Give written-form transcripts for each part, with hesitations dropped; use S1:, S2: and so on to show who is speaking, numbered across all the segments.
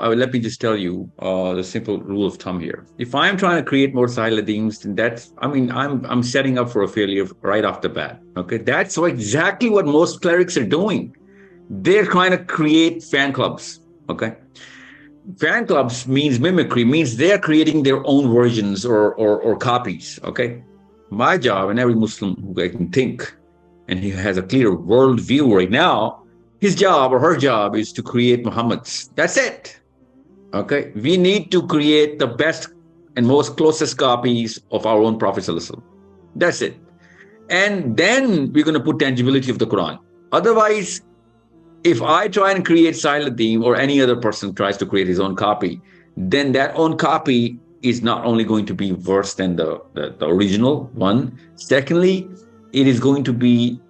S1: Let me just tell you the simple rule of thumb here. If I'm trying to create more Siladeems, then I'm setting up for a failure right off the bat. Okay, that's exactly what most clerics are doing. They're trying to create fan clubs. Okay, fan clubs means mimicry, means they're creating their own versions or copies. Okay, my job, and every Muslim who can think and he has a clear world view right now, his job or her job is to create Muhammad's. That's it. Okay, we need to create the best and most closest copies of our own Prophet ﷺ. That's it. And then we're going to put tangibility of the Quran. Otherwise, if I try and create Siladeem or any other person tries to create his own copy, then that own copy is not only going to be worse than the original one. Secondly, it is going to be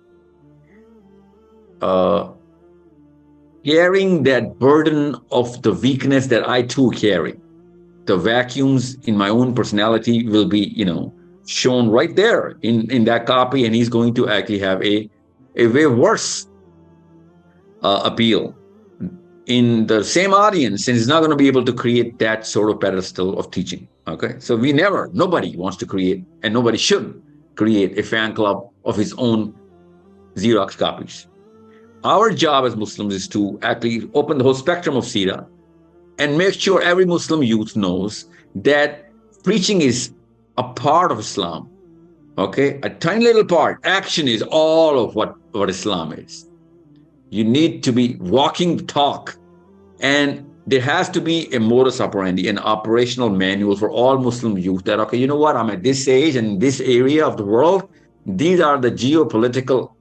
S1: carrying that burden of the weakness that I too carry. The vacuums in my own personality will be, shown right there in that copy, and he's going to actually have a way worse appeal in the same audience, and he's not going to be able to create that sort of pedestal of teaching. Okay, so nobody wants to create, and nobody should create a fan club of his own Xerox copies. Our job as Muslims is to actually open the whole spectrum of Seerah and make sure every Muslim youth knows that preaching is a part of Islam. Okay, a tiny little part. Action is all of what Islam is. You need to be walking the talk, and there has to be a modus operandi, an operational manual for all Muslim youth that, okay, you know what, I'm at this age and this area of the world. These are the geopolitical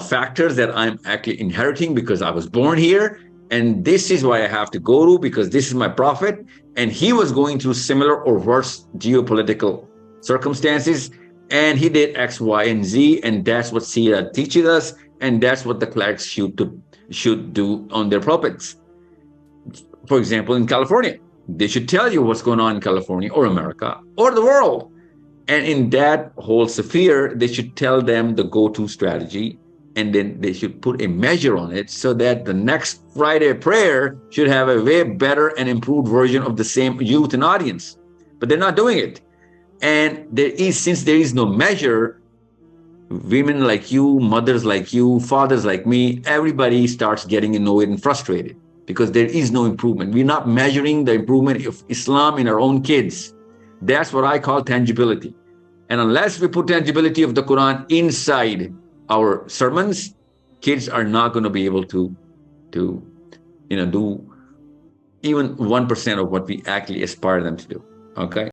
S1: factors that I'm actually inheriting because I was born here. And this is why I have to go to, because this is my prophet. And he was going through similar or worse geopolitical circumstances. And he did X, Y, and Z. And that's what Seerah teaches us. And that's what the clerics should do on their prophets. For example, in California, they should tell you what's going on in California or America or the world. And in that whole sphere, they should tell them the go-to strategy. And then they should put a measure on it so that the next Friday prayer should have a way better and improved version of the same youth and audience. But they're not doing it. And since there is no measure, women like you, mothers like you, fathers like me, everybody starts getting annoyed and frustrated because there is no improvement. We're not measuring the improvement of Islam in our own kids. That's what I call tangibility. And unless we put tangibility of the Quran inside our sermons, kids are not going to be able to do even 1% of what we actually aspire them to do. Okay.